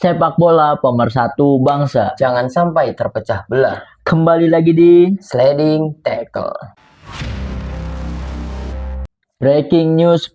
Sepak bola pemersatu bangsa. Jangan sampai terpecah belah. Kembali lagi di Sliding Tackle. Breaking News.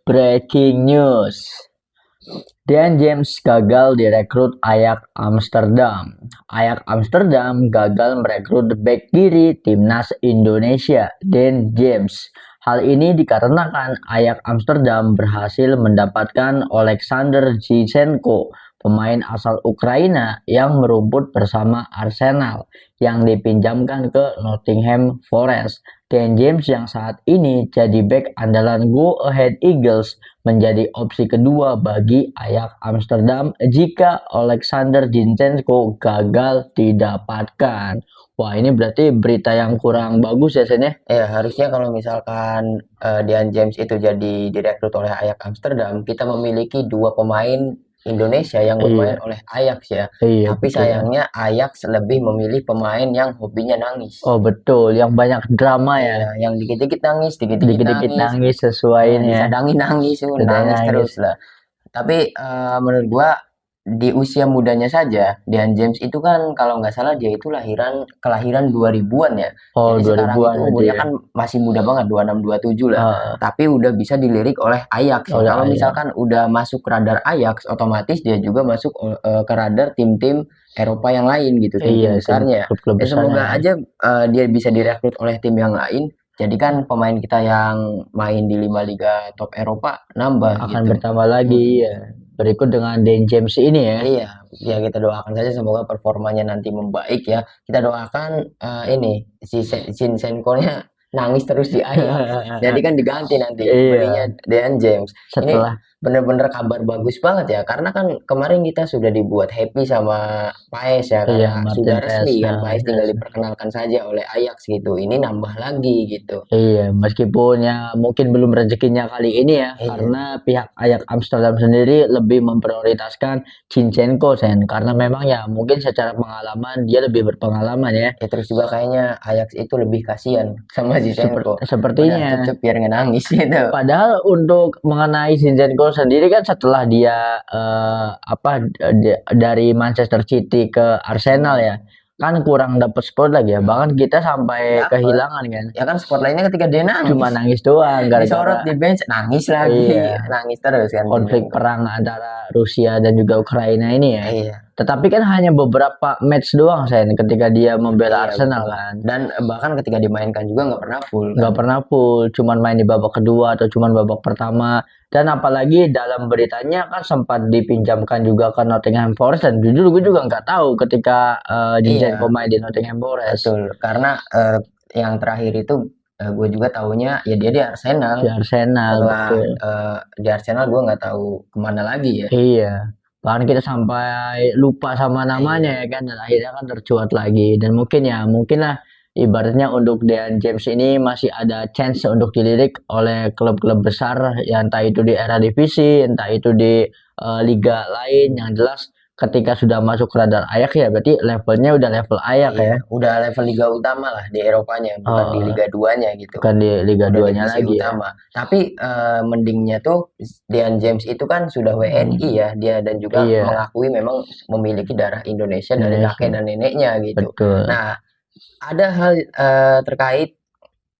Dan James gagal direkrut Ajax Amsterdam. Ajax Amsterdam gagal merekrut bek kiri timnas Indonesia, Dan James. Hal ini dikarenakan Ajax Amsterdam berhasil mendapatkan Alexander Zinchenko, pemain asal Ukraina yang merumput bersama Arsenal, yang dipinjamkan ke Nottingham Forest. Dan James yang saat ini jadi bek andalan Go Ahead Eagles menjadi opsi kedua bagi Ajax Amsterdam jika Alexander Zinchenko gagal didapatkan. Wah, ini berarti berita yang kurang bagus ya, Sen ya? Ya, harusnya kalau misalkan Dean James itu jadi direkrut oleh Ajax Amsterdam, kita memiliki dua pemain Indonesia yang bermain oleh Ajax ya. Iya, Tapi betul. sayangnya Ajax lebih memilih pemain yang hobinya nangis. Oh betul, yang banyak drama ya. Iya, yang dikit-dikit nangis, dikit-dikit Dikit-dikit nangis, nangis sesuai ini ya. disadangin nangis, Disadangin nangis nangis. terus lah. Tapi menurut gua di usia mudanya saja, Dean James itu kan kalau nggak salah dia itu kelahiran 2000-an ya. Oh, Jadi sekarang 2000-an itu berarti umurnya ya. kan masih muda banget, 26, 27 lah. Tapi udah bisa dilirik oleh Ajax. Oleh Kalau Ajax. misalkan udah masuk radar Ajax, otomatis dia juga masuk ke radar tim-tim Eropa yang lain gitu, tim-tim Iya, besarnya. klub-klub Ya semoga besarnya. aja dia bisa direkrut oleh tim yang lain. Jadi kan pemain kita yang main di 5 liga top Eropa nambah Akan gitu. bertambah lagi ya. Berikut dengan Dan James ini ya. Iya, ya kita doakan saja semoga performanya nanti membaik ya. Kita doakan ini si Zinchenko-nya nangis terus di akhir. Jadi kan diganti nanti belinya Dean James. Setelah Ini bener-bener kabar bagus banget ya, karena kan kemarin kita sudah dibuat happy sama Paes ya, karena sudah resmi kan Paes tinggal diperkenalkan saja oleh Ajax gitu. Ini nambah lagi gitu. Iya, meskipun ya mungkin belum rezekinya kali ini ya, karena pihak Ajax Amsterdam sendiri lebih memprioritaskan Zinchenko, Sen, karena memang ya mungkin secara pengalaman dia lebih berpengalaman ya. Ya terus juga kayaknya Ajax itu lebih kasihan sama Zinchenko. Sepertinya. Udah biar nangis gitu. Padahal untuk mengenai Zinchenko sendiri kan setelah dia dari Manchester City ke Arsenal ya, kan kurang dapat spot lagi ya. Bahkan kita sampai kehilangan kan. Ya kan spotlightnya ketika dia nangis. Cuma nangis doang disorot di bench, nangis lagi. Iya. Nangis terus kan. Konflik perang antara Rusia dan juga Ukraina ini ya. Iya. Tetapi kan hanya beberapa match doang Sen ketika dia membela Arsenal betul. kan. Dan bahkan ketika dimainkan juga nggak pernah full. Nggak pernah full, cuman main di babak kedua atau cuman babak pertama. Dan apalagi dalam beritanya kan sempat dipinjamkan juga ke Nottingham Forest, dan jujur gue juga nggak tahu ketika Zinchenko main di Nottingham Forest. Betul, karena yang terakhir itu gue juga taunya ya dia di Arsenal. Di Arsenal, setelah betul. Di Arsenal gue nggak tahu kemana lagi ya. Iya, bahkan kita sampai lupa sama namanya ya kan, dan akhirnya kan tercuat lagi. Dan mungkin lah ibaratnya untuk Dean James ini masih ada chance untuk dilirik oleh klub-klub besar, ya entah itu di era divisi, entah itu di liga lain. Yang jelas ketika sudah masuk ke radar Ajax ya berarti levelnya udah level Ajax ya. Udah level liga utama lah di Eropanya, bukan di liga 2-nya gitu. Bukan di liga 2-nya lagi utama. Tapi mendingnya tuh Dean James itu kan sudah WNI ya dia, dan juga mengakui memang memiliki darah Indonesia dari kakek dan neneknya gitu. Betul. Nah, ada hal terkait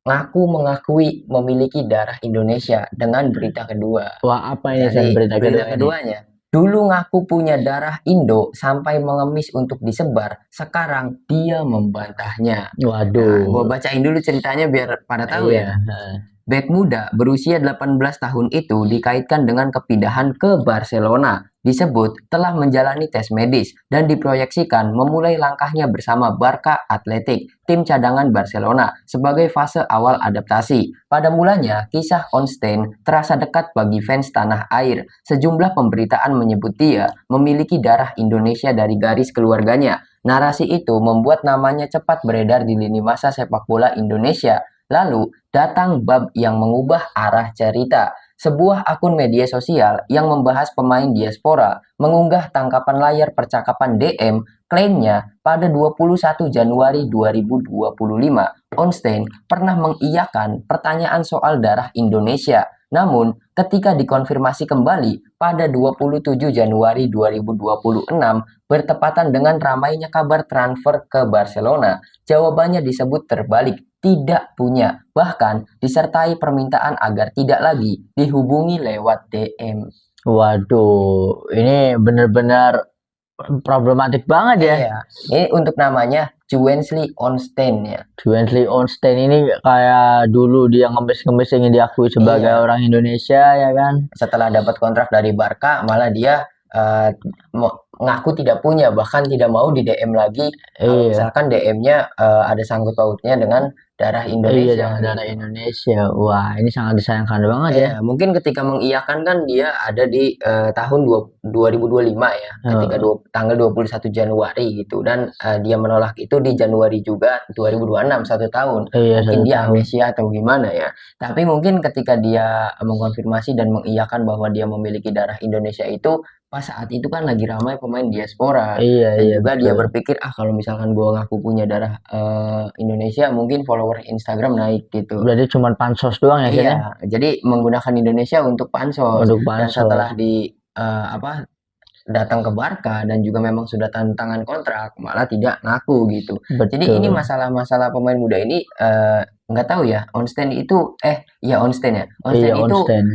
mengakui memiliki darah Indonesia dengan berita kedua. Wah, apa ini berita keduanya? Dulu ngaku punya darah Indo sampai mengemis untuk disebar, sekarang dia membantahnya. Waduh. Gue bacain dulu ceritanya biar pada tahu ya. Bek muda berusia 18 tahun itu dikaitkan dengan kepindahan ke Barcelona. Disebut telah menjalani tes medis dan diproyeksikan memulai langkahnya bersama Barca Athletic, tim cadangan Barcelona, sebagai fase awal adaptasi. Pada mulanya, kisah Onstein terasa dekat bagi fans tanah air. Sejumlah pemberitaan menyebut dia memiliki darah Indonesia dari garis keluarganya. Narasi itu membuat namanya cepat beredar di lini masa sepak bola Indonesia. Lalu, datang bab yang mengubah arah cerita. Sebuah akun media sosial yang membahas pemain diaspora mengunggah tangkapan layar percakapan DM. Klaimnya pada 21 Januari 2025, Onstein pernah mengiyakan pertanyaan soal darah Indonesia. Namun, ketika dikonfirmasi kembali pada 27 Januari 2026, bertepatan dengan ramainya kabar transfer ke Barcelona, jawabannya disebut terbalik, tidak punya, bahkan disertai permintaan agar tidak lagi dihubungi lewat DM. Waduh, ini benar-benar problematik banget ya. Iya, ini untuk namanya Juwensley Onstein ya. Juventus Onstein ini kayak dulu dia ngemis-ngemis ingin diakui sebagai Iya. orang Indonesia ya kan. Setelah dapat kontrak dari Barca, malah dia ngaku tidak punya, bahkan tidak mau di DM lagi kalau Iya. misalkan DM-nya ada sangkut pautnya dengan darah Iya, Indonesia dengan darah gitu. Indonesia. Wah, ini sangat disayangkan banget ya. Iya, mungkin ketika mengiyakan kan dia ada di tahun 2025 ya, ketika Eh, tanggal 21 Januari gitu, dan dia menolak itu di Januari juga 2026, 1 tahun. iya, Mungkin 1 dia tahun. amnesia atau gimana ya. Tapi mungkin ketika dia mengkonfirmasi dan mengiyakan bahwa dia memiliki darah Indonesia itu pas saat itu kan lagi ramai pemain diaspora, Iya, dan iya juga dia betul. berpikir kalau misalkan gue ngaku punya darah Indonesia, mungkin follower Instagram naik gitu. Berarti cuma pansos doang ya Sen ya? Iya, jadi menggunakan Indonesia untuk pansos, Untuk dan pansos. setelah datang ke Barca dan juga memang sudah tanda tangan kontrak, malah tidak ngaku gitu. Jadi ini Betul. masalah-masalah pemain muda ini nggak tahu ya, Onstein itu ya Onstein ya. Iya, Onstein itu Onstein.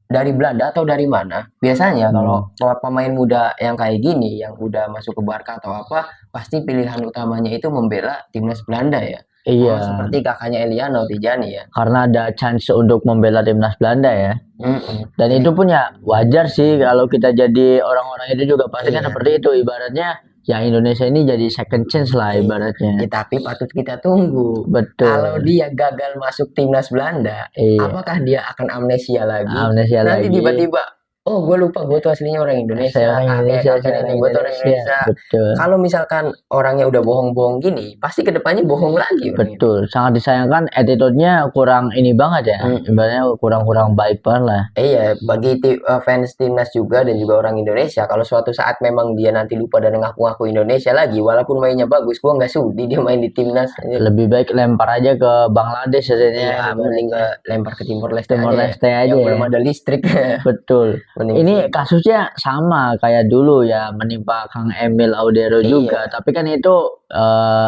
dari Belanda atau dari mana? Biasanya Hmm. kalau pemain muda yang kayak gini, yang udah masuk ke Barca atau apa, pasti pilihan utamanya itu membela timnas Belanda ya. Iya, Sama seperti kakaknya Eliano Tijani ya. karena ada chance untuk membela timnas Belanda ya. Dan Jadi itu punya wajar sih kalau kita jadi orang-orang itu juga pasti kan iya. seperti itu ibaratnya ya Indonesia ini jadi second chance lah Iya. ibaratnya. Ya, tapi patut kita tunggu. Kalau Betul. dia gagal masuk timnas Belanda, Iya. apakah dia akan amnesia lagi? Amnesia Nanti lagi. tiba-tiba, oh gue lupa gue tuh aslinya orang Saya Indonesia. orang Kayak Indonesia, kakak saya orang nenek gue tuh orang Indonesia. Indonesia. Betul. Kalau misalkan orangnya udah bohong-bohong gini, pasti kedepannya bohong lagi orang itu. Betul. Sangat disayangkan attitude-nya kurang ini banget ya. Mm. Ibaratnya kurang-kurang baik banget lah. Iya, bagi fans timnas juga dan juga orang Indonesia, kalau suatu saat memang dia nanti lupa dan ngaku-ngaku Indonesia lagi, walaupun mainnya bagus, gua nggak sudi dia main di timnas. Lebih baik lempar aja ke Bangladesh Iya, sebenarnya mending ibaratnya. ke lempar ke Timor Leste Timor aja ya, Leste aja yang ya. belum ada listrik. Betul. Mending ke Ini situ. kasusnya sama kayak dulu ya menimpa Kang Emil Audero juga. Iya, Tapi kan itu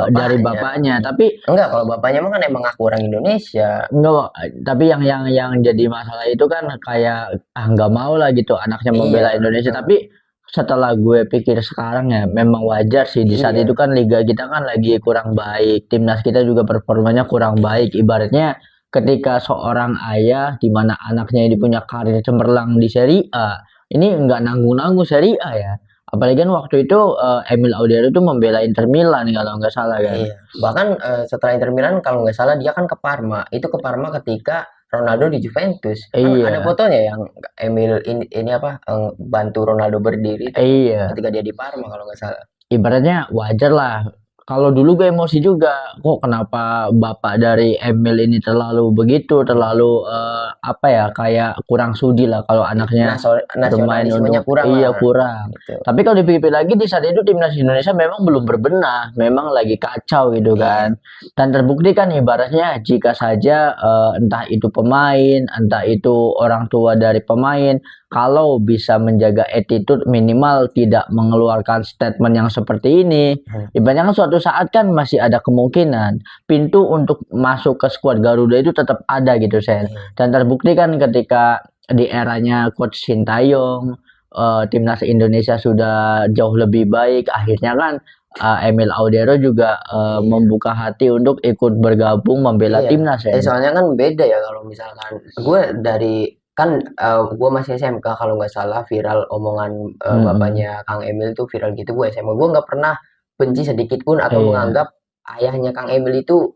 dari bapaknya. bapaknya. Tapi Enggak, kalau bapaknya mah kan emang aku orang Indonesia. enggak. Tapi yang jadi masalah itu kan kayak nggak mau lah gitu anaknya Iya, membela Indonesia. Tapi setelah gue pikir sekarang ya memang wajar sih di saat itu iya, kan liga kita kan lagi kurang baik. Timnas kita juga performanya kurang iya, baik. Ibaratnya ketika seorang ayah di mana anaknya ini punya karir cemerlang di Serie A, ini nggak nanggung-nanggung Serie A ya. Apalagi kan waktu itu Emil Audero itu membela Inter Milan kalau nggak salah kan. iya. Bahkan setelah Inter Milan kalau nggak salah dia kan ke Parma. Itu ke Parma ketika Ronaldo di Juventus. Kan ada Iya, fotonya yang Emil ini apa bantu Ronaldo berdiri itu iya. ketika dia di Parma kalau nggak salah. Ibaratnya wajar lah. Kalau dulu gue emosi juga, kok kenapa bapak dari Emil ini terlalu begitu, terlalu apa ya, kayak kurang sudi lah kalau anaknya bermain Nasionalismenya untuk kurang iya lah kurang. gitu. Tapi kalau dipikir lagi di saat itu timnas Indonesia memang belum berbenah, memang lagi kacau gitu Iya, kan. Dan terbukti kan ibaratnya jika saja entah itu pemain, entah itu orang tua dari pemain, kalau bisa menjaga attitude minimal tidak mengeluarkan statement yang seperti ini, ibaratnya kan suatu saat kan masih ada kemungkinan pintu untuk masuk ke skuad Garuda itu tetap ada gitu Sen. iya, Dan terbukti kan ketika di eranya Coach Sintayong timnas Indonesia sudah jauh lebih baik, akhirnya kan Emil Audero juga iya. membuka hati untuk ikut bergabung membela Iya, timnas Sen. soalnya kan beda ya kalau misalkan gue dari kan gue masih SMK kalau nggak salah viral omongan Hmm, bapaknya Kang Emil itu viral gitu gue SMA gue nggak pernah benci sedikit pun atau iya, menganggap ayahnya Kang Emil itu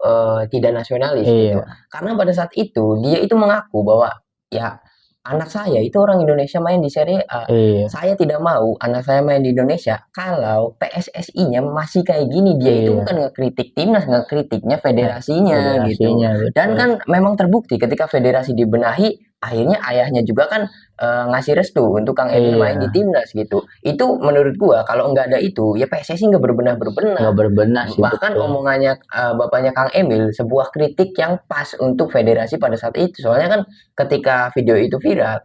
tidak nasionalis gitu iya, karena pada saat itu dia itu mengaku bahwa ya anak saya itu orang Indonesia main di Serie A, iya, saya tidak mau anak saya main di Indonesia kalau PSSI-nya masih kayak gini. Dia itu iya. bukan ngekritik timnas, ngekritiknya federasinya gitu. Federasinya Dan betul. kan memang terbukti ketika federasi dibenahi, akhirnya ayahnya juga kan ngasih restu untuk Kang Emil main di Iya, timnas gitu. Itu menurut gua kalau nggak ada itu ya PSSI nggak nggak berbenah-berbenah. berbenah sih Bahkan betul. omongannya bapaknya Kang Emil sebuah kritik yang pas untuk federasi pada saat itu. Soalnya kan ketika video itu viral,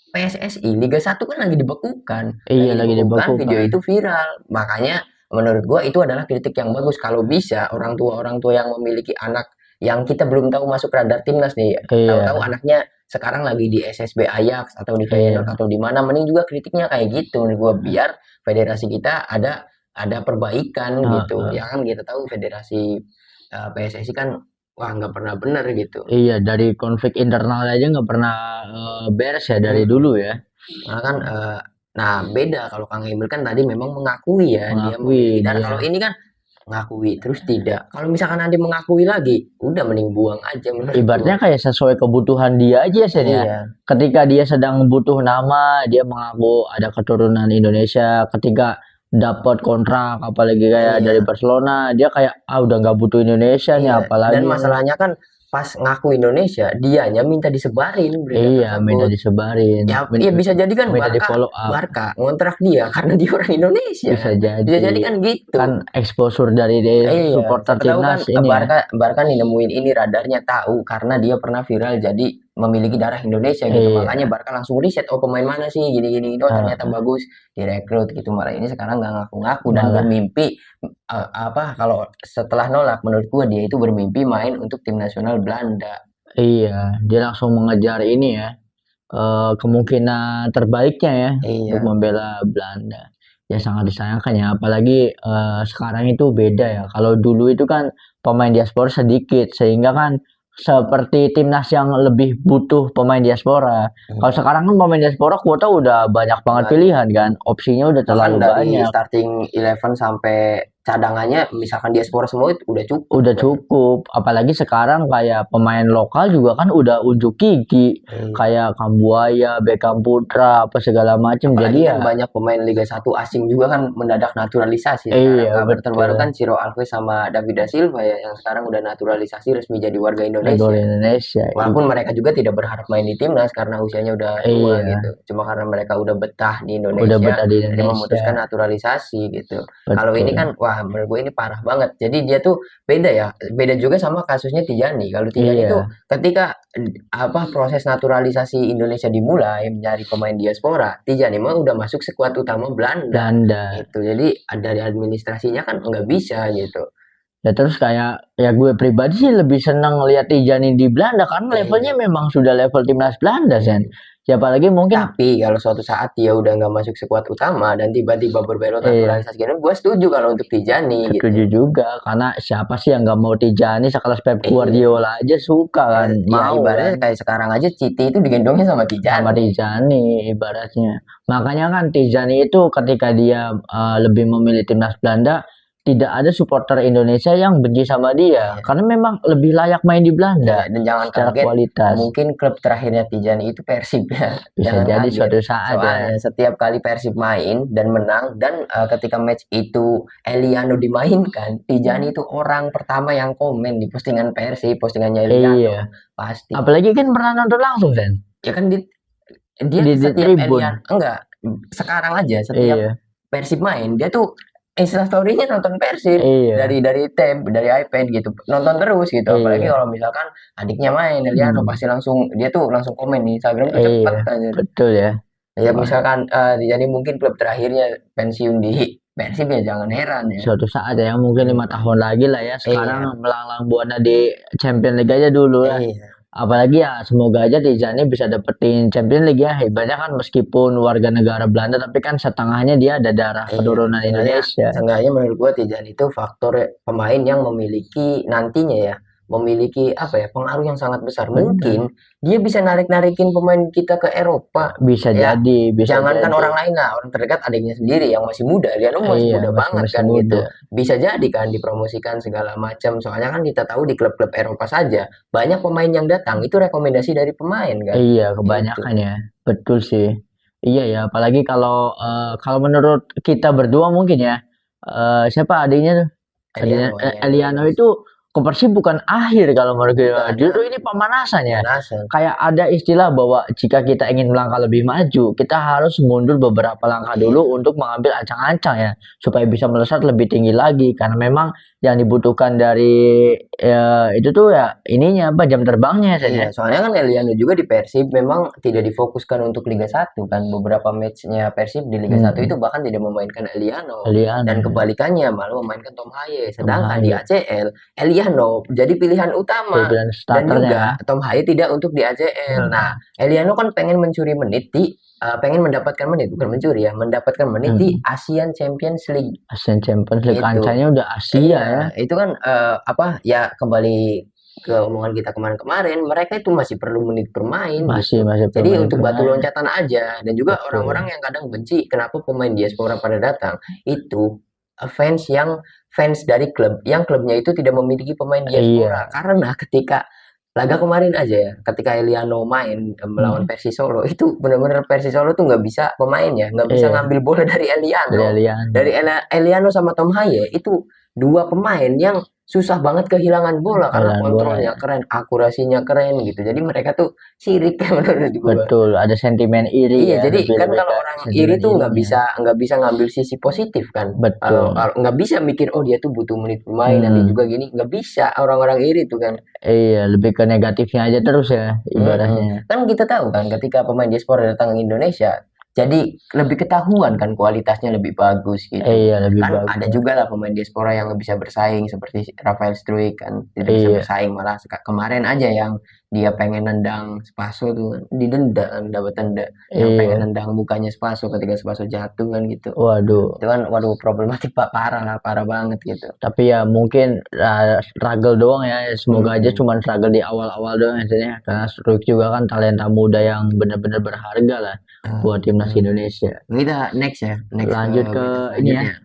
PSSI Liga 1 kan Iya lagi lagi dibekukan, video dibekukan. itu viral. Makanya menurut gua itu adalah kritik yang bagus. Kalau bisa orang tua yang memiliki anak yang kita belum tahu masuk radar timnas nih, tahu-tahu Iya, anaknya sekarang lagi di SSB Ajax atau di Feyenoord iya. atau di mana, mending juga kritiknya kayak gitu menurut gua biar federasi kita ada perbaikan gitu. Heeh. Ya kan kita tahu federasi PSSI kan wah nggak pernah benar gitu. Iya, dari konflik internal aja nggak pernah beres ya dari Mm-mm. dulu ya. Karena kan nah beda kalau Kang Emil kan tadi memang mengakui ya dia Mengakui memiliki dana. dia. Kalau ini kan mengakui terus tidak. Kalau misalkan nanti mengakui lagi, udah mending buang aja menurut gua. Ibaratnya kayak sesuai kebutuhan dia aja Sen ya. Iya, Ketika dia sedang butuh nama, dia mengaku ada keturunan Indonesia. Ketika dapat kontrak, apalagi kayak dari iya. Barcelona, dia kayak udah nggak butuh Indonesia nih, Iya, dan apalagi ini. masalahnya kan pas ngaku Indonesia, dianya minta disebarin berita Iya, minta tersebut. disebarin, Ya, ya bisa jadi kan minta di follow up. Barca ngontrak dia karena dia orang Indonesia Bisa kan. Bisa jadi jadi kan gitu. kan exposure dari Iya, supporter siapa tahu kan timnas ini ya. Barca nih nemuin ini radarnya tahu karena dia pernah viral jadi memiliki darah Indonesia gitu. Makanya Iya. Barca langsung riset, oh pemain mana sih gini-gini, oh ternyata Heeh, bagus direkrut gitu. Malah ini sekarang nggak ngaku-ngaku dan malah bermimpi apa kalau setelah nolak menurut gua dia itu bermimpi main untuk tim nasional Belanda. iya, dia langsung mengejar ini ya, kemungkinan terbaiknya ya untuk Iya, membela Belanda. Ya sangat disayangkan ya, apalagi sekarang itu beda ya. Kalau dulu itu kan pemain diaspora sedikit, sehingga kan seperti timnas yang lebih butuh pemain diaspora. Kalau iya. sekarang kan pemain diaspora kuota udah banyak banget Banyak. pilihan kan, opsinya udah Bahkan terlalu dari banyak. starting 11 sampai cadangannya misalkan diaspora semua itu udah cukup Udah kan. cukup, apalagi sekarang kayak pemain lokal juga kan udah unjuk gigi, Iya. kayak Kambuaya, Beckham Putra, apa segala macam. Apalagi Jadi kan ya, banyak pemain Liga 1 asing juga kan mendadak naturalisasi sekarang. iya Kabar betul. terbaru kan Ciro Alves sama David da Silva ya yang sekarang udah naturalisasi resmi jadi warga Gol Indonesia. Indonesia, Walaupun mereka juga tidak berharap main di timnas karena usianya udah tua iya, gitu. Cuma karena mereka udah betah di udah Indonesia, betah di jadi Indonesia, memutuskan naturalisasi gitu. Kalau ini betul. kan, wah menurut gue ini parah banget. Jadi dia tuh beda ya, beda juga sama kasusnya Tijani. Kalau Tijani tuh Iya, ketika apa proses naturalisasi Indonesia dimulai mencari pemain diaspora, Tijani mah udah masuk skuad utama Belanda Belanda. gitu. Jadi dari administrasinya kan nggak bisa gitu. Ya terus kayak ya gue pribadi sih lebih senang lihat Tijani di Belanda karena levelnya Iya. memang sudah level timnas Belanda Sen. Ya apalagi mungkin Tapi kalau suatu saat dia udah nggak masuk skuad utama dan tiba-tiba berbelok iya, naturalisasi gitu, gue setuju kalau untuk Tijani gitu. setuju juga karena siapa sih yang nggak mau Tijani sekelas Pep Iya. Guardiola aja suka kan, Ya mau kan ibaratnya kayak sekarang aja Citi itu digendongnya sama sama Tijani. Tijani ibaratnya. Makanya kan Tijani itu ketika dia lebih memilih timnas Belanda tidak ada supporter Indonesia yang benci sama dia Iya. karena memang lebih layak main di Iya, Belanda dan jangan secara kaget, kualitas. mungkin klub terakhirnya Tijani itu Persib ya. Bisa Jangan jadi kaget. suatu saat ya. Soalnya setiap kali Persib main dan menang dan ketika match itu Eliano dimainkan, Tijani itu orang pertama yang komen di postingan Persib, postingannya Eliano. Iya. Pasti. Apalagi kan pernah nonton langsung kan Ya kan dia di setiap tribun. enggak, sekarang aja setiap Iya. Persib main, dia tuh Instastory-nya nonton Persib Iya. dari tab, dari iPad gitu. Nonton terus gitu. Apalagi Iya. kalau misalkan adiknya main, Eliano Hmm. pasti langsung dia tuh langsung komen di Instagram tuh cepet Iya. aja. Betul ya. Ya Wah, misalkan jadi mungkin klub terakhirnya pensiun di Persib ya jangan heran ya. suatu saat ya mungkin 5 tahun lagi lah ya. Sekarang Iya, melanglang buana di Champions League aja dulu lah. iya, Apalagi ya semoga aja Tijani bisa dapetin Champions League ya. Hebatnya kan meskipun warga negara Belanda tapi kan setengahnya dia ada darah iya. keturunan Indonesia. Seenggaknya menurut gua Tijani itu faktor pemain yang memiliki nantinya ya, memiliki apa ya, pengaruh yang sangat besar. Benar. Mungkin dia bisa narik-narikin pemain kita ke Eropa. Bisa Ya, jadi, bisa jangankan jadi. orang lain lah, orang terdekat adiknya sendiri yang masih muda. Liano masih Iya, muda masih banget masih kan muda. gitu. Bisa jadi kan dipromosikan segala macam. Soalnya kan kita tahu di klub-klub Eropa saja banyak pemain yang datang itu rekomendasi dari pemain kan. Iya, Itu. kebanyakan ya. Betul sih. Iya ya, apalagi kalau menurut kita berdua mungkin ya, siapa adiknya tuh? Adiknya Eliano, Eliano Eliano Yunus. itu Persib bukan akhir kalau menurut gue. Bukan, Justru ini pemanasan ya. pemanasan. Kayak ada istilah bahwa jika kita ingin melangkah lebih maju, kita harus mundur beberapa langkah dulu untuk mengambil ancang-ancang ya, supaya bisa melesat lebih tinggi lagi. Karena memang yang dibutuhkan dari itu tuh ya ininya apa, jam terbangnya Iya, saja. soalnya kan Eliano juga di Persib memang tidak difokuskan untuk Liga 1 kan. Beberapa matchnya Persib di Liga 1 itu bahkan tidak memainkan Eliano. Dan kebalikannya malah memainkan Tom Haye. Sedangkan di ACL, Eliano jadi pilihan utama. Pilihan Dan starternya. juga Tom Haye tidak untuk di ACL. Nah, Eliano kan pengen mencuri menit di pengen mendapatkan menit, bukan mencuri ya, mendapatkan menit di ASEAN Champions League. ASEAN Champions League Itu. kancanya udah Asia Iya, ya. itu kan apa ya, kembali ke omongan kita kemarin-kemarin, mereka itu masih perlu menit bermain Masih gitu. perlu Jadi menit untuk batu bermain. loncatan aja. Dan juga Betul. orang-orang yang kadang benci kenapa pemain diaspora pada datang itu fans dari klub yang klubnya itu tidak memiliki pemain diaspora. Karena ketika laga kemarin aja ya, ketika Eliano main melawan Persis Solo, itu benar-benar Persis Solo tuh nggak bisa pemainnya, nggak bisa ngambil bola dari Eliano. Dari Eliano sama Tom Haye itu dua pemain yang susah banget kehilangan bola karena kontrolnya keren, akurasinya keren gitu. Jadi mereka tuh sirik menurut gue. Betul, ada sentimen iri Iya, ya. jadi kan kalau orang iri tuh nggak bisa ngambil sisi positif kan. Betul. Kalau nggak bisa mikir oh dia tuh butuh menit bermain nanti juga gini, nggak bisa orang-orang iri tuh kan. Iya, lebih ke negatifnya aja terus ya ibaratnya. Kan kita tahu kan ketika pemain diaspora datang ke Indonesia, jadi lebih ketahuan kan kualitasnya lebih bagus gitu. Iya, lebih Kan bagus. ada juga lah pemain diaspora yang bisa bersaing seperti Rafael Struijk kan tidak bisa bersaing, malah kemarin aja yang dia pengen nendang Spaso tuh didenda, dapat denda yang pengen nendang mukanya Spaso ketika Spaso jatuh kan gitu. Waduh. Itu kan waduh problematik Pak, parah banget gitu. Tapi ya mungkin struggle doang ya. Semoga aja cuma struggle di awal-awal doang ya. Karena Struijk juga kan talenta muda yang benar-benar berharga lah buat timnas Indonesia. Kita next ya. Lanjut ke ini ya.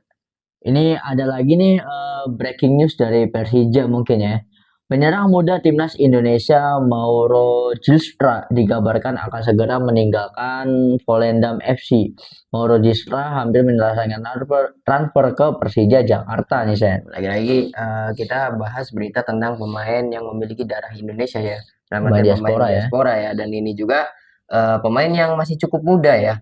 Ini ada lagi nih breaking news dari Persija mungkin ya. Penyerang muda timnas Indonesia Mauro Gilstra dikabarkan akan segera meninggalkan Volendam FC. Mauro Gilstra hampir menyelesaikan transfer ke Persija Jakarta nih Sen. Lagi-lagi kita bahas berita tentang pemain yang memiliki darah Indonesia ya. Pemain diaspora ya. Dan ini juga pemain yang masih cukup muda ya.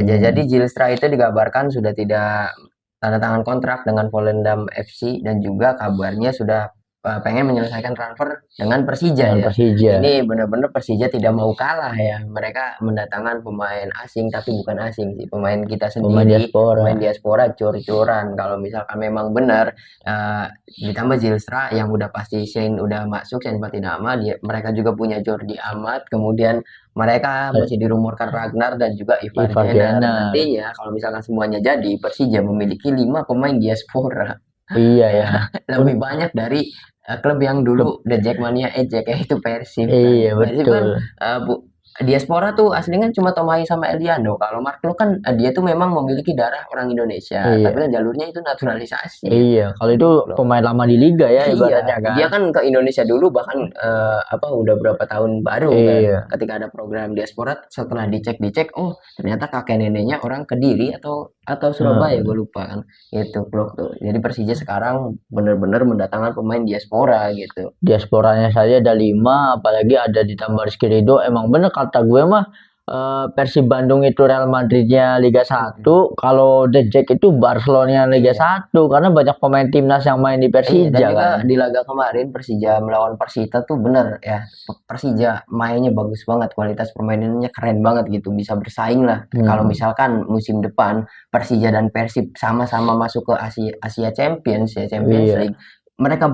Jadi Gilstra itu dikabarkan sudah tidak tanda tangan kontrak dengan Volendam FC dan juga kabarnya sudah pengen menyelesaikan transfer dengan Persija ya. Ini benar-benar Persija tidak mau kalah ya. Mereka mendatangkan pemain asing tapi bukan asing sih, pemain kita sendiri, pemain diaspora cor-coran. Kalau misalkan memang benar ditambah Gilstra yang udah pasti Shane udah masuk, Shane Patinama, mereka juga punya Jordi Amat, kemudian mereka masih dirumorkan Ragnar dan juga Ivar Jenner. Nantinya kalau misalkan semuanya jadi, Persija memiliki 5 pemain diaspora. Iya ya. Lebih banyak dari klub yang dulu The Jackmania ejek itu Persib. Iya Persib betul. Kan, diaspora tuh aslinya cuma Tom Haye sama Eliano. Kalau Mark Klok kan dia tuh memang memiliki darah orang Indonesia, tapi kan jalurnya itu naturalisasi. Iya, kalau itu pemain lama di liga ya ibaratnya kan. Dia kan ke Indonesia dulu bahkan udah berapa tahun baru kan. Ketika ada program diaspora setelah dicek oh ternyata kakek neneknya orang Kediri atau Surabaya, gue lupa kan. Itu Klok tuh. Jadi Persija sekarang benar-benar mendatangkan pemain diaspora gitu. Diasporanya saja ada 5, apalagi ada ditambah Rizky Ridho. Emang bener kata gue mah Persib Bandung itu Real Madridnya Liga 1, kalau The Jack itu Barcelona Liga 1 karena banyak pemain timnas yang main di Persija dan juga kan. Di laga kemarin Persija melawan Persita tuh bener ya, Persija mainnya bagus banget, kualitas permainannya keren banget gitu, bisa bersaing lah. Kalau misalkan musim depan Persija dan Persib sama-sama masuk ke Asia Champions League, mereka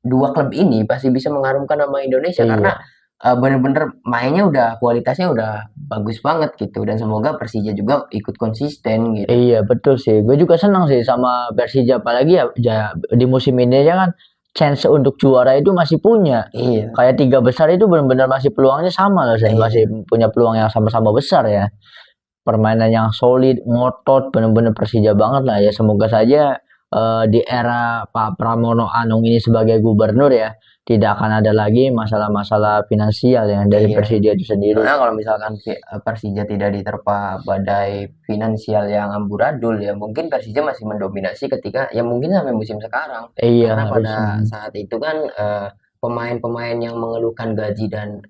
dua klub ini pasti bisa mengharumkan nama Indonesia karena bener-bener mainnya udah kualitasnya udah bagus banget gitu, dan semoga Persija juga ikut konsisten gitu. Iya betul sih, gue juga senang sih sama Persija, apalagi ya di musim ini ya kan chance untuk juara itu masih punya. Kayak 3 besar itu benar-benar masih peluangnya sama loh, masih punya peluang yang sama-sama besar ya. Permainan yang solid, ngotot, benar-benar Persija banget lah ya. Semoga saja di era Pak Pramono Anung ini sebagai gubernur ya, tidak akan ada lagi masalah-masalah finansial yang dari Iya. Persija itu sendiri. Soalnya kalau misalkan Persija tidak diterpa badai finansial yang amburadul ya mungkin Persija masih mendominasi ketika ya mungkin sampai musim sekarang. Iya Karena pada harusnya. saat itu kan pemain-pemain yang mengeluhkan gaji dan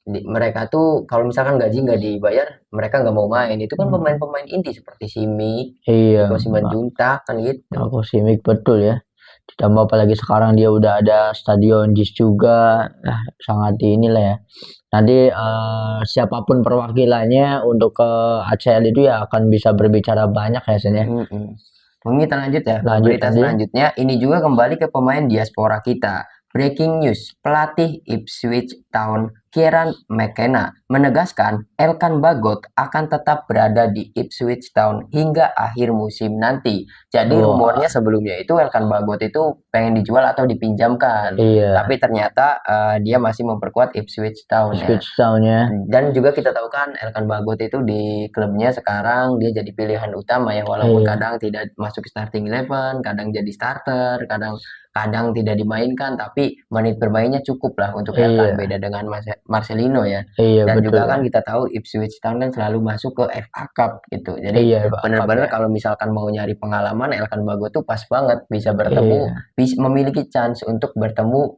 mereka tuh kalau misalkan gaji nggak dibayar mereka nggak mau main. Itu kan pemain-pemain inti seperti Simi, Iya, Niko Simanjuntak kan gitu. aku Simic betul ya. Ditambah apalagi sekarang dia udah ada stadion JIS juga, sangat inilah ya. Nanti siapapun perwakilannya untuk ke ACL itu ya akan bisa berbicara banyak ya Sen ya. Mungkin kita lanjut ya ke Lanjut berita tadi. selanjutnya. Ini juga kembali ke pemain diaspora kita. Breaking news, pelatih Ipswich Town Kieran McKenna menegaskan Elkan Bagot akan tetap berada di Ipswich Town hingga akhir musim nanti. Jadi Wah, rumornya sebelumnya itu Elkan Bagot itu pengen dijual atau dipinjamkan. iya. Tapi ternyata dia masih memperkuat Ipswich Town ya. Ipswich Town-nya. Dan juga kita tahu kan Elkan Bagot itu di klubnya sekarang dia jadi pilihan utama ya walaupun Iya. kadang tidak masuk starting eleven, kadang jadi starter, kadang tidak dimainkan tapi menit bermainnya cukup lah untuk Elkan Iya. beda dengan Marcelino ya. Iya Dan betul. juga kan kita tahu Ipswich Town kan selalu masuk ke FA Cup gitu. Jadi Iya, benar-benar ya. kalau misalkan mau nyari pengalaman Elkan Bagot tuh pas banget bisa bertemu, Iya. bisa memiliki chance untuk bertemu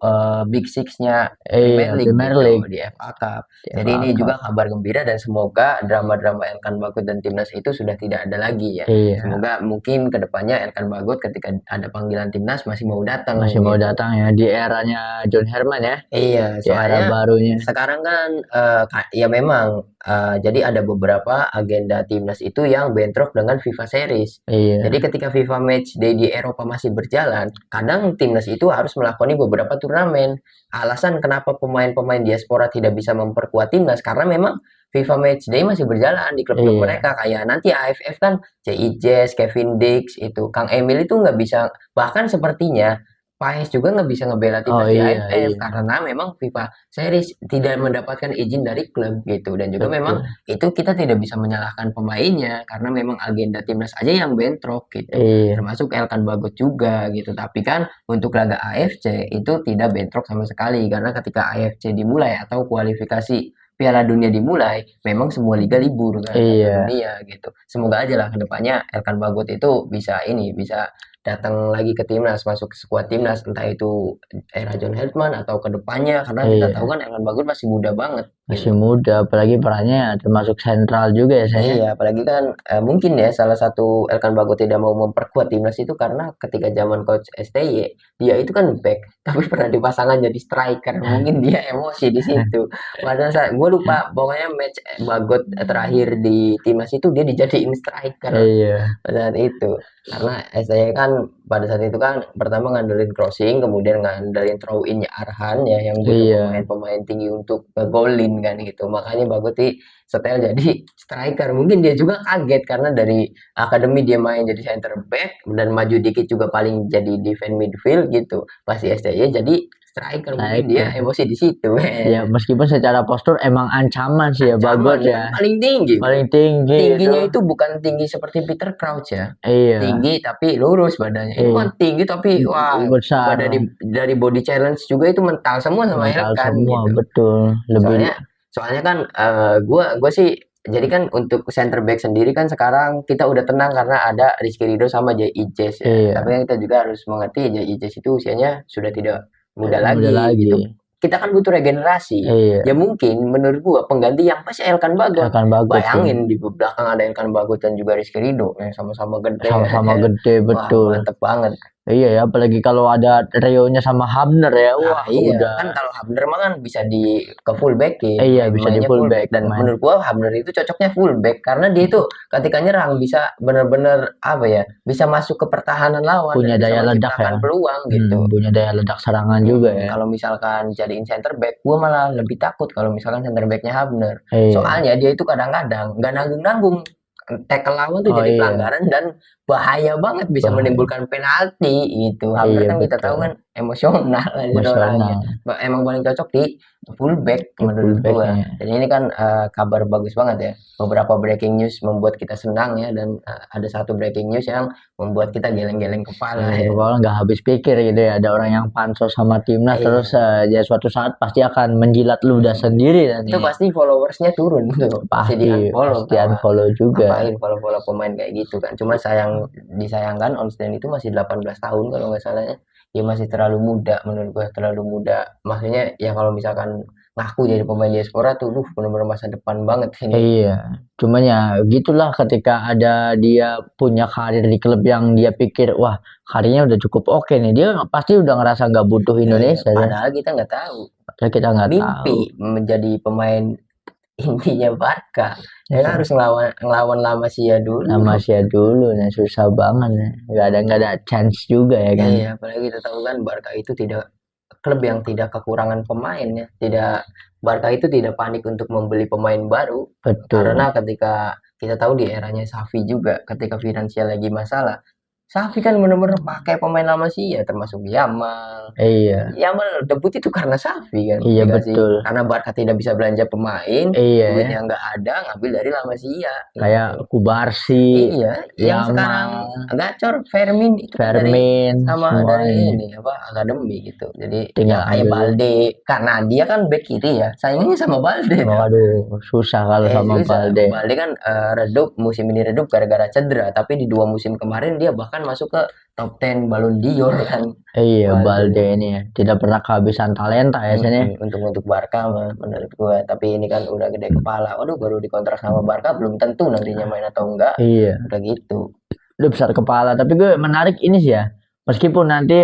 Big Six-nya Iya, Premier League Premier gitu League. di FA Cup. Di Jadi FA ini Cup. juga kabar gembira dan semoga drama-drama Elkan Bagot dan timnas itu sudah tidak ada lagi ya. Iya. Semoga mungkin kedepannya Elkan Bagot ketika ada panggilan timnas masih mau datang. Masih mau gitu. datang ya di eranya John Herman ya. Iya, Di era soalnya barunya. sekarang kan ya memang jadi ada beberapa agenda timnas itu yang bentrok dengan FIFA Series. Iya. Jadi ketika FIFA Match Day di Eropa masih berjalan, kadang timnas itu harus melakoni beberapa turnamen. Alasan kenapa pemain-pemain diaspora tidak bisa memperkuat timnas karena memang FIFA Match Day masih berjalan di klub-klub Iya. mereka. Kayak nanti AFF kan CI Jazz, Kevin Dix, itu Kang Emil itu nggak bisa, bahkan sepertinya Paes juga nggak bisa ngebela timnas di iya, AFF iya. karena memang FIFA Series tidak mendapatkan izin dari klub gitu dan juga memang itu kita tidak bisa menyalahkan pemainnya karena memang agenda timnas aja yang bentrok gitu. Iya. Termasuk Elkan Bagot juga gitu. Tapi kan untuk laga AFC itu tidak bentrok sama sekali karena ketika AFC dimulai atau kualifikasi Piala Dunia dimulai, memang semua liga libur kan Iya. dunia gitu. Semoga aja lah kedepannya Elkan Bagot itu bisa datang lagi ke timnas, masuk ke skuad timnas, entah itu era John Heltman atau kedepannya, karena kita tahu kan Elkan Bagot masih muda banget. Masih muda, apalagi perannya termasuk sentral juga ya saya. Iya, apalagi kan mungkin ya salah satu Elkan Bagot tidak mau memperkuat timnas itu karena ketika zaman coach STY dia itu kan back, tapi pernah dipasangkan jadi striker, mungkin dia emosi di situ. Pada saat gue lupa, pokoknya match Bagot terakhir di timnas itu dia dijadiin striker pada saat itu. Karena STY kan pada saat itu kan pertama ngandelin crossing, kemudian ngandelin throw in-nya Arhan ya yang butuh pemain-pemain tinggi untuk ngegolin kan gitu. Makanya Bagot setel jadi striker. Mungkin dia juga kaget karena dari akademi dia main jadi center back dan maju dikit juga paling jadi defense midfield gitu. Pas di STY jadi striker, mungkin dia emosi di situ. Ya meskipun secara postur emang ancaman sih ya Bagot ya. Paling tinggi. Paling tinggi. Tingginya itu bukan tinggi seperti Peter Crouch ya. Iya. Tinggi tapi lurus badannya. Ini kan tinggi tapi wah besar. Dari body challenge juga itu mental semua sama Elkan semua, gitu. Betul. Soalnya kan gue sih jadi kan untuk center back sendiri kan sekarang kita udah tenang karena ada Rizky Ridho sama Jay Ijes ya. Iya. Tapi kan kita juga harus mengerti Jay Ijes itu usianya sudah tidak muda lagi. Gitu. Kita kan butuh regenerasi. Ya mungkin menurut gua pengganti yang pasti Elkan Bagot. Bayangin di belakang ada Elkan Bagot dan juga Rizky Ridho yang sama-sama gede. Sama-sama gede, betul. Wah, mantep banget. Iya ya, apalagi kalau ada Rio-nya sama Hamner ya. Wah, iya. udah. Kan kalau Hamner mah kan bisa ke fullback ya. Iya, bisa di fullback. Dan menurut gua Hamner itu cocoknya fullback karena dia itu ketika nyerang bisa benar-benar bisa masuk ke pertahanan lawan. Punya daya ledak ya. Peluang gitu. Punya daya ledak serangan juga ya. Kalau misalkan jadiin center back, gua malah lebih takut kalau misalkan center backnya Hamner. Soalnya dia itu kadang-kadang nggak nanggung-nanggung. Tackle lawan tuh jadi pelanggaran dan bahaya banget bisa menimbulkan penalti gitu. Hamner kan kita tahu kan emosional orangnya. Emang paling cocok di fullback menurut gua. Dan ini kan kabar bagus banget ya. Beberapa breaking news membuat kita senang ya, dan ada satu breaking news yang membuat kita geleng-geleng kepala ya. Kepala nggak habis pikir gitu ya. Ada orang yang pansos sama timnas terus ya suatu saat pasti akan menjilat ludah sendiri dan itu pasti followersnya turun tuh. Pasti di-unfollow juga. Ngapain follow pemain kayak gitu kan. Cuma disayangkan Onstein itu masih 18 tahun kalau nggak salah ya. Dia masih terlalu muda menurut gue, terlalu muda. Maksudnya ya kalau misalkan ngaku jadi pemain diaspora tuh benar-benar masa depan banget ini. Iya, cuman ya gitulah ketika ada dia punya karir di klub yang dia pikir wah karirnya udah cukup oke nih, dia pasti udah ngerasa nggak butuh Indonesia. Padahal kita nggak tahu. Padahal kita nggak tahu. Mimpi menjadi pemain intinya Barca. Ya harus ngelawan La Masia dulu. La Masia dulu, nah susah banget ya. Nggak ada chance juga ya kan. Iya, apalagi kita tahu kan Barca itu tidak klub yang tidak kekurangan pemain ya. Barca itu tidak panik untuk membeli pemain baru. Betul. Karena ketika kita tahu di eranya Xavi juga, ketika finansial lagi masalah, Xavi kan bener-bener pakai pemain lama sih ya, termasuk Yamal. Iya. Yamal debut itu karena Xavi kan. Iya betul. Karena Barca tidak bisa belanja pemain, duitnya nggak ada, ngambil dari La Masia. Kayak Kubarsi. Iya, yang sekarang gacor Fermin itu sama dari ini akademi gitu. Jadi tinggal kayak Balde, karena dia kan bek kiri ya, saingannya sama Balde. Waduh, susah kalau sama Balde. Balde kan redup musim ini gara-gara cedera, tapi di 2 musim kemarin dia bahkan masuk ke top 10 Ballon d'Or kan. Iya, Balde ini ya tidak pernah kehabisan talenta ya untuk Barca menurut gua. Tapi ini kan udah gede kepala. Waduh, baru dikontrak sama Barca belum tentu nantinya main atau enggak. Iya. Udah gitu. Udah besar kepala. Tapi gue menarik ini sih ya. Meskipun nanti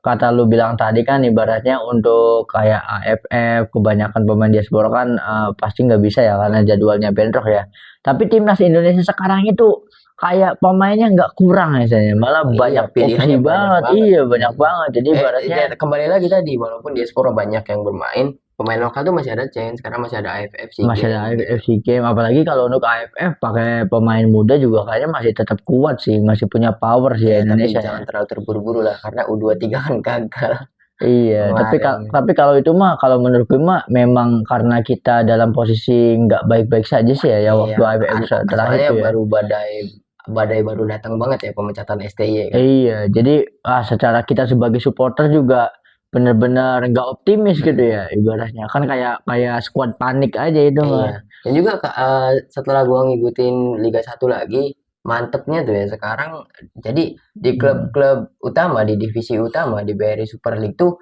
kata lu bilang tadi kan ibaratnya untuk kayak AFF kebanyakan pemain diaspora kan pasti nggak bisa ya karena jadwalnya bentrok ya. Tapi timnas Indonesia sekarang itu kayak pemainnya nggak kurang misalnya, malah banyak opsi banget. Iya banyak banget. Jadi ibaratnya kembali lagi tadi walaupun diaspora banyak yang bermain, pemain lokal tuh masih ada chance karena masih ada AFF SEA Games. Masih ada AFF SEA Games, apalagi kalau untuk AFF pakai pemain muda juga kayaknya masih tetap kuat sih, masih punya power sih ya, Indonesia. Tapi jangan terlalu terburu-buru lah karena U23 kan gagal. Iya, tapi kalau itu mah kalau menurut gue mah memang karena kita dalam posisi nggak baik-baik saja sih ya waktu AFF terakhir itu ya. Baru badai baru datang banget ya pemecatan STY kan. Iya, jadi secara kita sebagai supporter juga benar-benar nggak optimis gitu ya ibaratnya kan kayak squad panik aja itu. Iya. Dan juga setelah gua ngikutin Liga 1 lagi, mantepnya tuh ya sekarang jadi di klub-klub utama di divisi utama di BRI Super League tuh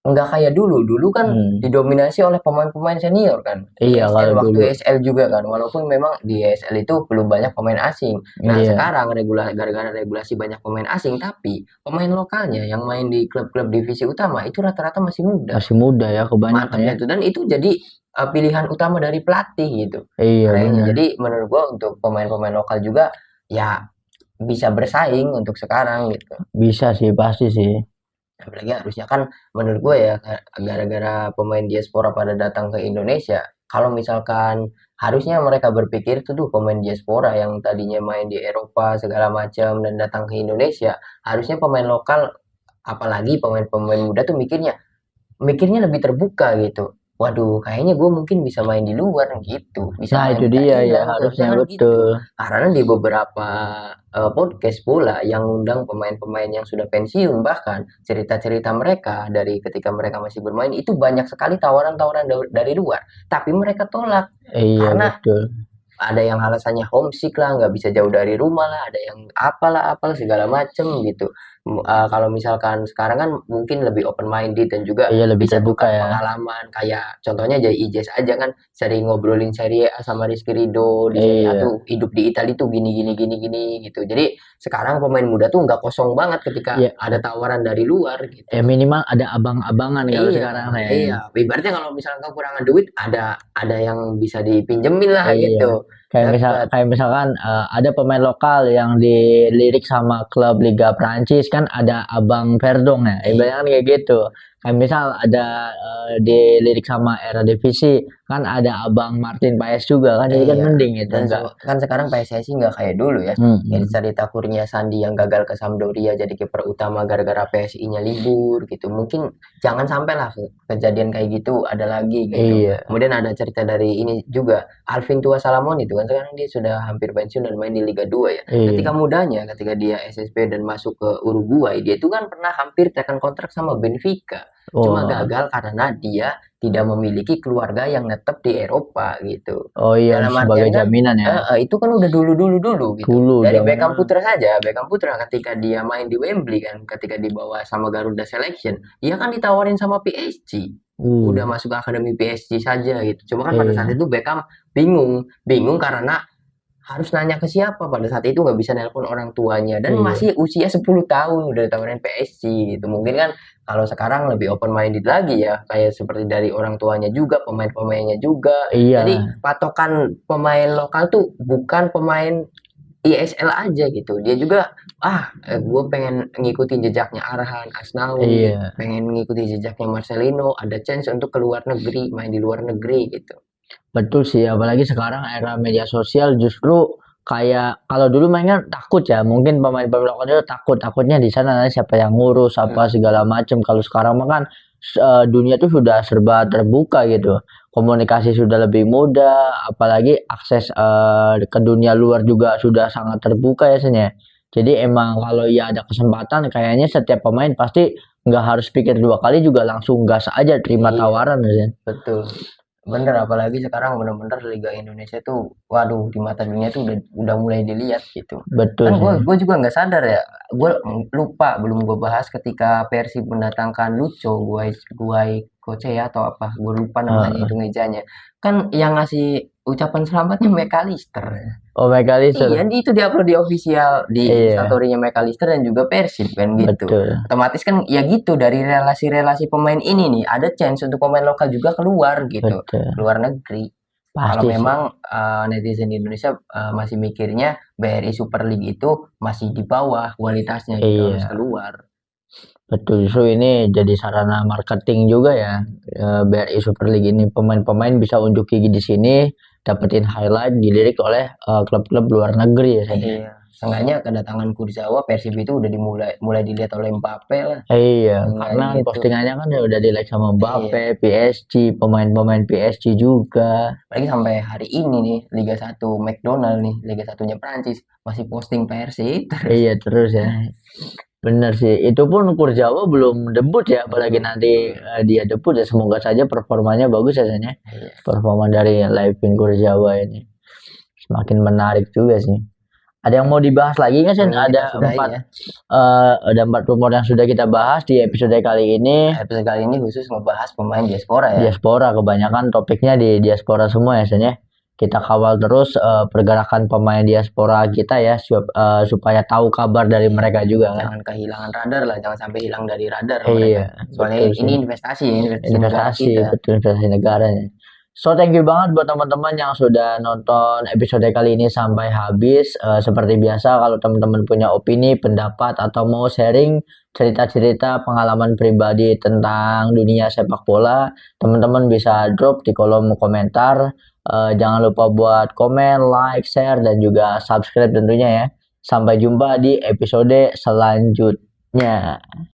enggak kayak dulu kan didominasi oleh pemain-pemain senior kan. Iya, kalau waktu ESL juga kan, walaupun memang di ESL itu belum banyak pemain asing. Nah sekarang gara-gara regulasi banyak pemain asing, tapi pemain lokalnya yang main di klub-klub divisi utama itu rata-rata masih muda. Masih muda ya kebanyakan ya. Dan itu jadi pilihan utama dari pelatih gitu. Iya. Jadi menurut gua untuk pemain-pemain lokal juga ya bisa bersaing untuk sekarang gitu. Bisa sih pasti sih. Apalagi harusnya kan menurut gue ya gara-gara pemain diaspora pada datang ke Indonesia, kalau misalkan harusnya mereka berpikir tuh pemain diaspora yang tadinya main di Eropa segala macam dan datang ke Indonesia, harusnya pemain lokal apalagi pemain-pemain muda tuh mikirnya lebih terbuka gitu. Waduh, kayaknya gue mungkin bisa main di luar gitu. Nah itu dia ya harusnya betul. Karena di beberapa podcast pula yang undang pemain-pemain yang sudah pensiun, bahkan cerita-cerita mereka dari ketika mereka masih bermain itu banyak sekali tawaran-tawaran dari luar, tapi mereka tolak. Karena betul. Ada yang alasannya homesick lah, nggak bisa jauh dari rumah lah, ada yang apalah segala macem gitu. Kalau misalkan sekarang kan mungkin lebih open minded dan juga lebih bisa terbuka tukar pengalaman. Kayak contohnya jadi Ijes aja kan sering ngobrolin Serie A sama Rizky Ridho di Serie A tuh hidup di Italia tuh gini gitu. Jadi sekarang pemain muda tuh nggak kosong banget ketika ada tawaran dari luar gitu. Minimal ada abang-abangan kalau sekarang ya. Iya, ibaratnya kalau misalkan kekurangan duit ada yang bisa dipinjemin lah gitu. Kayak misalkan ada pemain lokal yang dilirik sama klub Liga Prancis kan ada Abang Verdong ya, ibaratnya kan kayak gitu. Kayak misal ada dilirik sama era divisi kan ada Abang Martin Paes juga kan, jadi kan Iya. mending itu Dan enggak. kan sekarang PSSI nggak kayak dulu ya. Jadi cerita Kurnia Sandi yang gagal ke Sampdoria jadi kiper utama gara-gara PSI-nya libur gitu. Mungkin jangan sampai lah kejadian kayak gitu ada lagi gitu. Iya. Kemudian ada cerita dari ini juga Alvin Tua Salamon itu kan sekarang dia sudah hampir pensiun dan main di Liga 2 ya. Iya. Ketika mudanya, ketika dia SSP dan masuk ke Uruguay, dia itu kan pernah hampir tekan kontrak sama Benfica. Cuma Oh. gagal karena dia tidak memiliki keluarga yang netep di Eropa gitu. Oh iya, Dalam sebagai artian kan, jaminan ya. itu kan udah dulu gitu. Dulu Dari zaman Beckham Putra saja, Beckham Putra ketika dia main di Wembley kan, ketika dibawa sama Garuda Selection, dia kan ditawarin sama PSG. Udah masuk ke akademi PSG saja gitu. Cuma kan pada saat Iya. itu Beckham bingung karena harus nanya ke siapa pada saat itu nggak bisa nelpon orang tuanya dan Iya. masih usia 10 tahun udah ditawarin PSG gitu. Mungkin kan kalau sekarang lebih open minded lagi ya, kayak seperti dari orang tuanya juga, pemain-pemainnya juga. Iya. Jadi patokan pemain lokal tuh bukan pemain ISL aja gitu. Dia juga gue pengen ngikutin jejaknya Arhan, Asnawi, Iya. pengen ngikutin jejaknya Marcelino, ada chance untuk keluar negeri, main di luar negeri gitu. Betul sih, apalagi sekarang era media sosial justru kayak kalau dulu mainnya takut ya, mungkin pemain-pemain lokal itu takutnya di sana nanti siapa yang ngurus apa segala macam. Kalau sekarang mah kan dunia tuh sudah serba terbuka gitu. Komunikasi sudah lebih mudah, apalagi akses ke dunia luar juga sudah sangat terbuka ya Sen ya. Jadi emang kalau ya ada kesempatan kayaknya setiap pemain pasti nggak harus pikir dua kali juga langsung gas aja terima Iya. tawaran ya Sen. Betul. Bener, apalagi sekarang bener-bener Liga Indonesia tuh, waduh, di mata dunia tuh udah mulai dilihat gitu. Betul Kan sih. gue juga nggak sadar ya, gue lupa belum gue bahas ketika Persib mendatangkan Lucho, Guai Koce ya atau apa, gue lupa namanya itu mejanya. Kan yang ngasih ucapan selamatnya McAllister. Oh, Iya, McAllister. itu diupload di official di Iya, instastory-nya McAllister dan juga Persib kan gitu. betul. Otomatis kan ya gitu dari relasi-relasi pemain ini nih ada chance untuk pemain lokal juga keluar gitu, Betul. keluar negeri. Kalau Pasti sih. memang netizen di Indonesia masih mikirnya BRI Super League itu masih di bawah kualitasnya gitu harus Iya, keluar. betul. Justru ini jadi sarana marketing juga ya. BRI Super League ini pemain-pemain bisa unjuk gigi di sini, dapetin highlight dilirik oleh klub-klub luar negeri ya. Sen. Iya. Seenggaknya kedatangan Kurzawa Persib itu udah mulai dilihat oleh Mbappe lah. Iya, Nah, karena kan gitu. postingannya kan udah di like sama Iya. Mbappe, PSG, pemain-pemain PSG juga. Apalagi sampai hari ini nih Liga 1 McDonald nih Liga 1-nya Prancis masih posting Persib terus. Iya, terus ya. Bener sih, itu pun Kurzawa belum debut ya, apalagi nanti dia debut ya semoga saja performanya bagus ya Sen, ya. Iya. Performa dari Levin Kurzawa ini semakin menarik juga sih. Ada yang mau dibahas lagi nggak Sen? Kita Ada sudahi empat ya. ada 4 rumor yang sudah kita bahas di episode kali ini. Episode kali ini khusus ngebahas pemain diaspora ya. Diaspora kebanyakan topiknya di diaspora semua ya Sen ya. Kita kawal terus pergerakan pemain diaspora kita ya supaya tahu kabar dari mereka juga kan. Jangan kehilangan radar lah, jangan sampai hilang dari radar Iya, mereka. Soalnya betul sih. ini investasi negara Investasi, kita. betul investasi negara ya. So thank you banget buat teman-teman yang sudah nonton episode kali ini sampai habis. Seperti biasa kalau teman-teman punya opini, pendapat atau mau sharing cerita-cerita pengalaman pribadi tentang dunia sepak bola, teman-teman bisa drop di kolom komentar. Jangan lupa buat komen, like, share dan juga subscribe tentunya ya. Sampai jumpa di episode selanjutnya.